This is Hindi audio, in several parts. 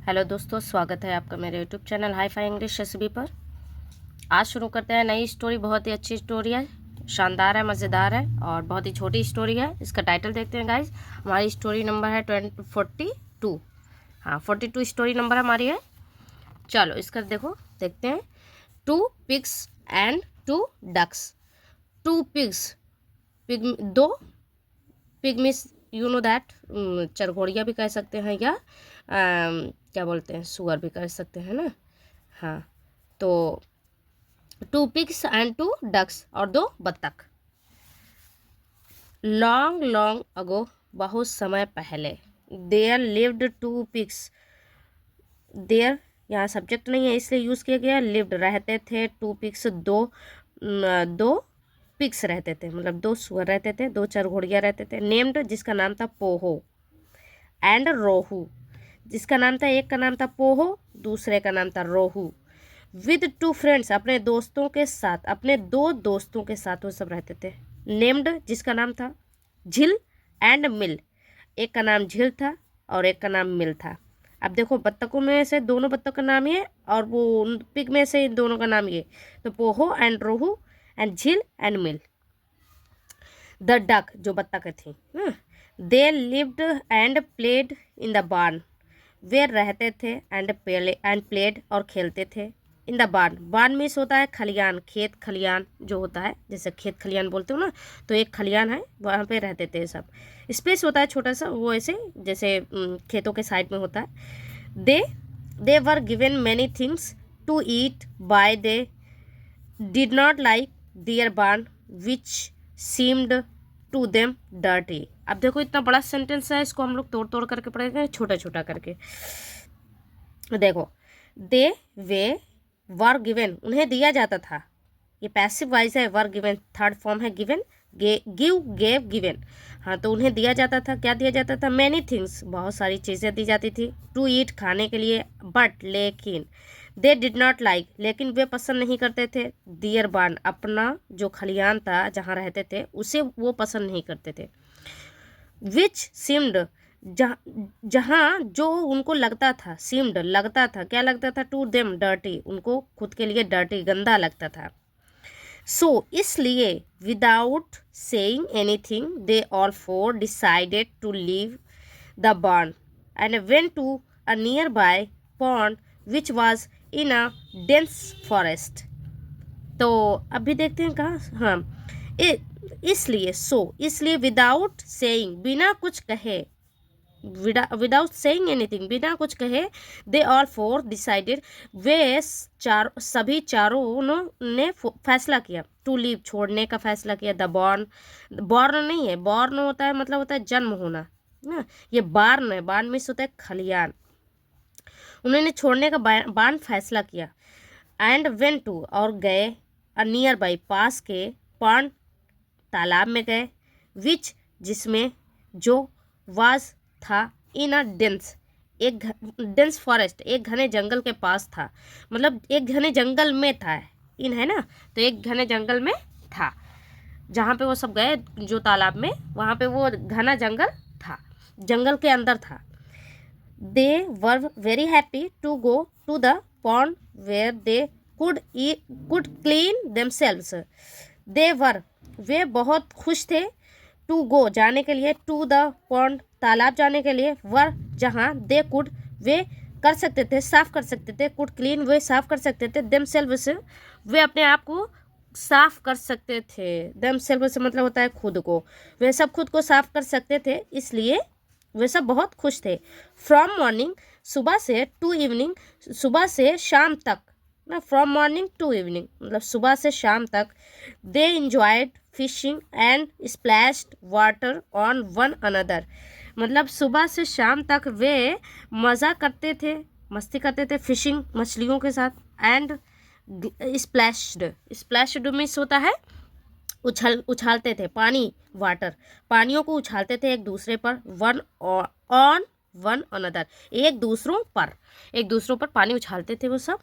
हेलो दोस्तों, स्वागत है आपका मेरे YouTube channel hi fi English SB पर। आज शुरू करते हैं नई स्टोरी। बहुत ही अच्छी स्टोरी है, शानदार है, मज़ेदार है और बहुत ही छोटी स्टोरी है। इसका टाइटल देखते हैं गाइज। हमारी स्टोरी नंबर है 42। हाँ, 42 स्टोरी नंबर हमारी है। चलो इसका देखते हैं। 2 pigs and 2 ducks. 2 pigs, pig 2 pig miss you know that, चरघोड़िया भी कह सकते हैं या क्या बोलते हैं, सुअर भी कह सकते हैं ना। हाँ, तो 2 पिग्स एंड 2 डक्स और 2 बत्तख। लॉन्ग लॉन्ग अगो, बहुत समय पहले, देयर लिव्ड 2 पिग्स। देयर यहाँ सब्जेक्ट नहीं है इसलिए यूज़ किया गया। लिव्ड रहते थे, 2 पिग्स दो पिग्स रहते थे, मतलब 2 सुअर रहते थे, 2 चरघोड़िया रहते थे। नेम्ड, जिसका नाम था पोहो, एंड रोहू, जिसका नाम था, एक का नाम था पोहो, दूसरे का नाम था रोहू। विद 2 फ्रेंड्स, अपने दोस्तों के साथ, अपने 2 दोस्तों के साथ वो सब रहते थे। नेम्ड, जिसका नाम था झिल, एंड मिल, एक का नाम झिल था और एक का नाम मिल था। अब देखो, बत्तखों में से दोनों बत्तख का नाम ये और वो पिग में से इन दोनों का नाम ये, तो पोहो एंड रोहू एंड झिल एंड मिल। द डक, जो बत्तख थी, they lived and played in the barn, वे रहते थे एंड प्लेड और खेलते थे। इन द बार्न, बार्न मीन्स होता है खलियान, खेत खलियान जो होता है, जैसे खेत खलियान बोलते हो ना, तो एक खलियान है, वहाँ पे रहते थे सब। स्पेस होता है छोटा सा, वो ऐसे जैसे खेतों के साइड में होता है। They were given many things to eat but they did not like their barn which seemed to them dirty. अब देखो, इतना बड़ा सेंटेंस है, इसको हम लोग तोड़ तोड़ करके पढ़ेंगे, छोटा छोटा करके। देखो, दे वे वर गिवन, उन्हें दिया जाता था, ये पैसिव वॉइस है, वर गिवन थर्ड फॉर्म है गिवन, गिव गेव गिवन। हाँ, तो उन्हें दिया जाता था, क्या दिया जाता था? मैनी थिंग्स, बहुत सारी चीज़ें दी जाती थी। टू ईट, खाने के लिए। बट, लेकिन। दे डिड नॉट लाइक, लेकिन वे पसंद नहीं करते थे। दियर बार्न, अपना जो खलियान था जहाँ रहते थे उसे वो पसंद नहीं करते थे। विच सीम्ड, जहाँ जो उनको लगता था, सीम्ड लगता था, क्या लगता था? टू देम डर्टी, उनको खुद के लिए डर्टी, गंदा लगता था। सो इसलिए, without saying anything, they all four decided to leave the barn and went to a nearby pond which was in a dense forest. तो अभी देखते हैं कहाँ। हाँ, इसलिए, इसलिए, विदाउट सेइंग, बिना कुछ कहे, विदाउट सेइंग एनीथिंग, बिना कुछ कहे, दे ऑल फोर डिसाइडेड, वे सभी चारों ने फैसला किया, टू लीव, छोड़ने का फैसला किया। द बॉर्न, बॉर्न नहीं है, बॉर्न होता है मतलब होता है जन्म होना ना, ये बार्न है, बार्न मीन्स होता है खलियान। उन्होंने छोड़ने का बार्न फैसला किया। एंड वेन टू, और गए, अ नियर बाई, पास के, पॉन्ड, तालाब में गए, विच, जिसमें, जो, वाज, था, इन अ डेंस, एक डेंस फॉरेस्ट, एक घने जंगल के पास था, मतलब एक घने जंगल में था। इन है ना, तो एक घने जंगल में था, जहाँ पे वो सब गए, जो तालाब में, वहाँ पे वो घना जंगल था, जंगल के अंदर था। They were very happy to go to the pond where they could clean themselves. They were, वे बहुत खुश थे, टू गो, जाने के लिए, टू द पॉन्ड, तालाब जाने के लिए, वर, जहाँ, दे कुड, वे कर सकते थे, साफ कर सकते थे, कुड क्लीन, वे साफ कर सकते थे, देमसेल्व्स, वे अपने आप को साफ कर सकते थे। देमसेल्व्स से मतलब होता है खुद को, वे सब खुद को साफ कर सकते थे, इसलिए वे सब बहुत खुश थे। फ्रॉम मॉर्निंग, सुबह से, टू इवनिंग, सुबह से शाम तक ना, फ्रॉम मॉर्निंग टू इवनिंग मतलब सुबह से शाम तक। They enjoyed fishing and splashed water on one another, मतलब सुबह से शाम तक वे मज़ा करते थे, मस्ती करते थे, फिशिंग, मछलियों के साथ, एंड स्प्लैश्ड, स्प्लैश्ड मीन्स होता है उछालते थे, पानी, वाटर, पानियों को उछालते थे एक दूसरे पर, वन ऑन वन अनदर, एक दूसरों पर पानी उछालते थे वो सब।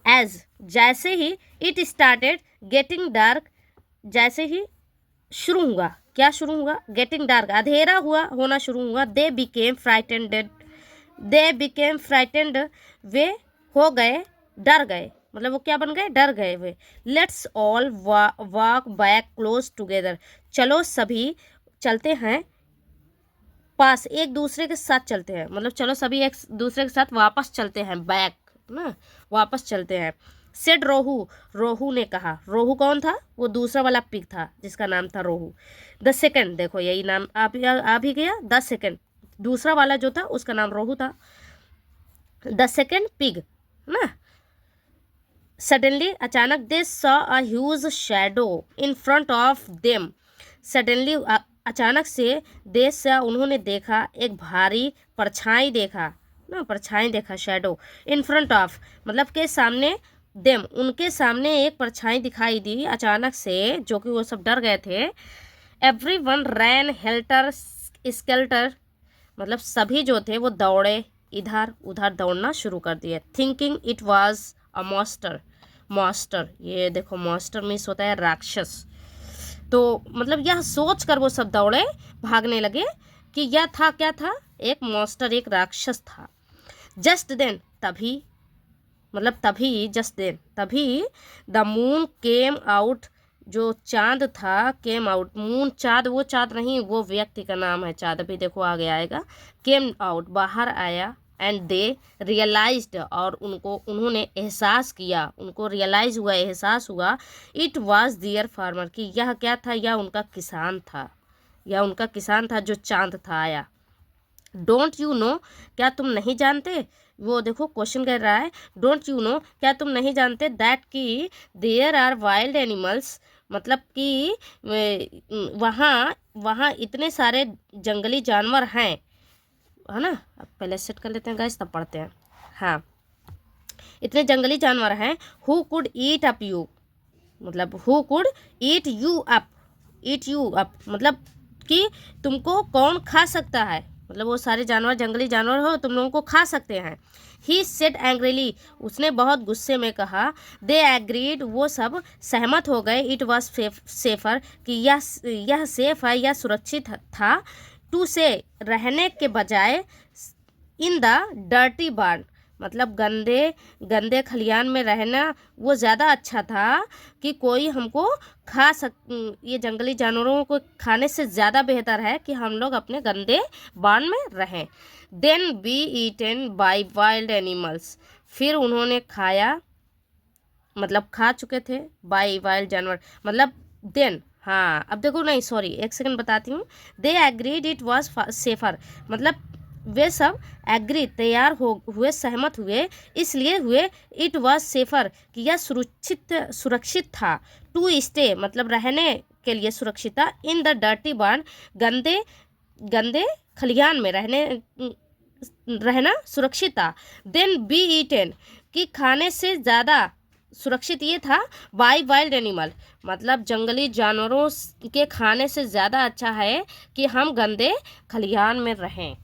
एज, जैसे ही, इट स्टार्टेड गेटिंग डार्क, जैसे ही शुरू हुआ, क्या शुरू हुआ? गेटिंग डार्क, अंधेरा होना शुरू हुआ। They became frightened, they became frightened, वे हो गए, डर गए, मतलब वो क्या बन गए, डर गए वे। Let's all walk back close together, चलो सभी चलते हैं पास, एक दूसरे के साथ चलते हैं, मतलब चलो सभी एक दूसरे के साथ वापस चलते हैं, बैक ना, वापस चलते हैं। सेड रोहू, रोहू ने कहा, रोहू कौन था, वो दूसरा वाला पिग था जिसका नाम था रोहू। द सेकंड, देखो यही नाम आ भी गया, द सेकंड, दूसरा वाला जो था उसका नाम रोहू था। द सेकंड पिग ना, सडनली, अचानक, they saw a huge shadow in front of them, suddenly, अचानक से, दे सॉ, उन्होंने देखा, एक भारी परछाई देखा ना, परछाई देखा, शैडो, इन फ्रंट ऑफ मतलब के सामने, देम, उनके सामने एक परछाई दिखाई दी अचानक से, जो कि वो सब डर गए थे। एवरी वन रैन हेल्टर स्केल्टर, मतलब सभी जो थे वो दौड़े, इधर उधर दौड़ना शुरू कर दिए। Thinking it was a monster, monster, ये देखो मॉन्स्टर मीन्स होता है राक्षस, तो मतलब यह सोच कर वो सब दौड़े, भागने लगे कि यह था, क्या था, एक मॉन्स्टर, एक राक्षस था। जस्ट देन, तभी, मतलब तभी, जस्ट देन, तभी, द मून केम आउट, जो चांद था, केम आउट, मून चांद, वो चांद नहीं, वो व्यक्ति का नाम है चांद, अभी देखो आगे आएगा, केम आउट, बाहर आया, एंड दे रियलाइज्ड, और उन्होंने एहसास किया, उनको रियलाइज हुआ, एहसास हुआ, इट वाज दियर फार्मर, कि यह क्या था, यह उनका किसान था, यह उनका किसान था जो चांद था आया। डोंट यू नो, क्या तुम नहीं जानते, वो देखो क्वेश्चन कर रहा है, डोंट यू नो, क्या तुम नहीं जानते, दैट कि देयर आर वाइल्ड एनिमल्स, मतलब कि वहाँ वहाँ इतने सारे जंगली जानवर हैं, है ना। अब पहले सेट कर लेते हैं गाइस, तब पढ़ते हैं। हाँ, इतने जंगली जानवर हैं, who could eat up you, मतलब who could eat you up, eat you up, मतलब कि तुमको कौन खा सकता है, मतलब वो सारे जानवर जंगली जानवर हो, तुम लोगों को खा सकते हैं। ही सेड एंग्रीली, उसने बहुत गुस्से में कहा। दे एग्रीड, वो सब सहमत हो गए। इट वॉज सेफर, कि यह सेफ है, यह सुरक्षित था। टू से, रहने के बजाय, इन द डर्टी बार्न, मतलब गंदे गंदे खलियान में रहना वो ज़्यादा अच्छा था, कि कोई हमको खा सक, ये जंगली जानवरों को खाने से ज़्यादा बेहतर है कि हम लोग अपने गंदे बार्न में रहें। Then be eaten by wild animals, फिर उन्होंने खाया, मतलब खा चुके थे, बाय वाइल्ड जानवर, मतलब देन, हाँ अब देखो, नहीं सॉरी, एक सेकंड बताती हूँ। They agreed it was safer, मतलब वे सब एग्री, तैयार हो हुए, सहमत हुए, इसलिए हुए, इट वॉज सेफर, कि यह सुरक्षित था। टू स्टे, मतलब रहने के लिए सुरक्षित था। इन द डर्टी बार्न, गंदे गंदे खलिहान में रहना सुरक्षित था। देन बी ईटेन, कि खाने से ज़्यादा सुरक्षित ये था, बाय वाइल्ड एनिमल, मतलब जंगली जानवरों के खाने से ज़्यादा अच्छा है कि हम गंदे खलिहान में रहें।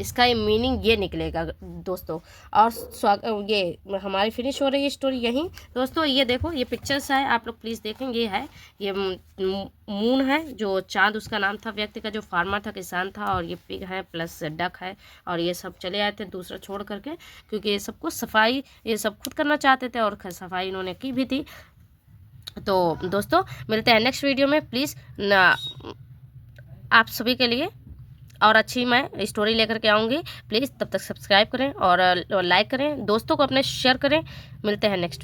इसका ये मीनिंग ये निकलेगा दोस्तों। और ये हमारी फिनिश हो रही है स्टोरी यहीं दोस्तों। ये देखो, ये पिक्चर्स है, आप लोग प्लीज़ देखेंगे। ये है, ये मून है, जो चांद उसका नाम था, व्यक्ति का जो फार्मर था, किसान था, और ये पिग है प्लस डक है, और ये सब चले आए थे दूसरा छोड़ करके, क्योंकि ये सबको सफाई ये सब खुद करना चाहते थे, और सफाई इन्होंने की भी थी। तो दोस्तों मिलते हैं नेक्स्ट वीडियो में, प्लीज़ ना, आप सभी के लिए और अच्छी मैं स्टोरी लेकर के आऊँगी। प्लीज़ तब तक सब्सक्राइब करें और लाइक करें, दोस्तों को अपने शेयर करें। मिलते हैं नेक्स्ट वीडियो।